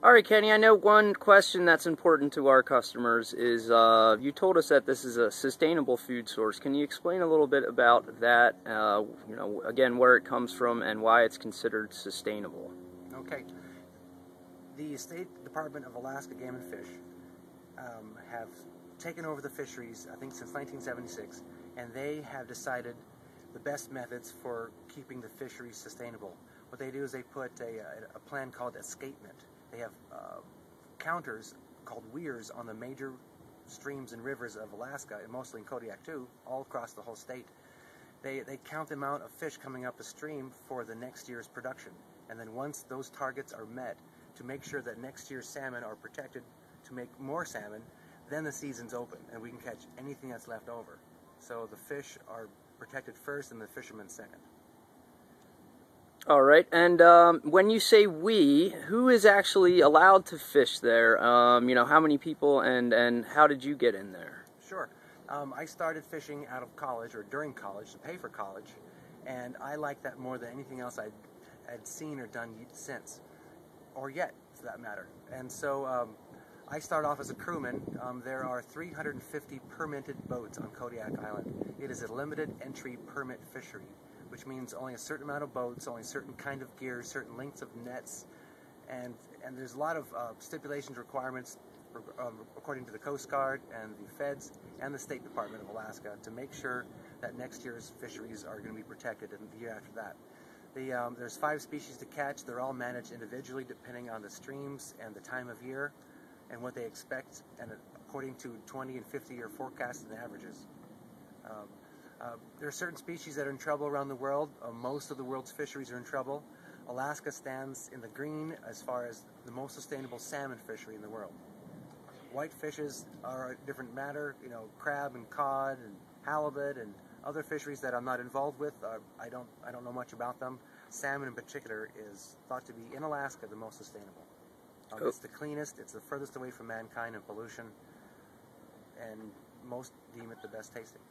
All right, Kenny, I know one question that's important to our customers is you told us that this is a sustainable food source. Can you explain a little bit about that, again, where it comes from and why it's considered sustainable? Okay. The State Department of Alaska Game and Fish have taken over the fisheries, I think, since 1976, and they have decided the best methods for keeping the fisheries sustainable. What they do is they put a plan called escapement. They have counters called weirs on the major streams and rivers of Alaska, and mostly in Kodiak too, all across the whole state. They count the amount of fish coming up the stream for the next year's production. And then once those targets are met, to make sure that next year's salmon are protected to make more salmon, then the season's open and we can catch anything that's left over. So the fish are protected first and the fishermen second. All right, and when you say we, who is actually allowed to fish there? How many people and how did you get in there? Sure. I started fishing out of college or during college to pay for college, and I liked that more than anything else I'd seen or done since, or yet for that matter. And so I started off as a crewman. There are 350 permitted boats on Kodiak Island. It is a limited entry permit fishery, which means only a certain amount of boats, only a certain kind of gear, certain lengths of nets, and there's a lot of stipulations, requirements according to the Coast Guard and the Feds and the State Department of Alaska to make sure that next year's fisheries are going to be protected and the year after that. There's 5 species to catch. They're all managed individually depending on the streams and the time of year and what they expect, and according to 20 and 50-year forecasts and averages. There are certain species that are in trouble around the world. Most of the world's fisheries are in trouble. Alaska stands in the green as far as the most sustainable salmon fishery in the world. White fishes are a different matter, crab and cod and halibut and other fisheries that I'm not involved with. I don't know much about them. Salmon in particular is thought to be, in Alaska, the most sustainable. It's the cleanest, it's the furthest away from mankind and pollution, and most deem it the best tasting.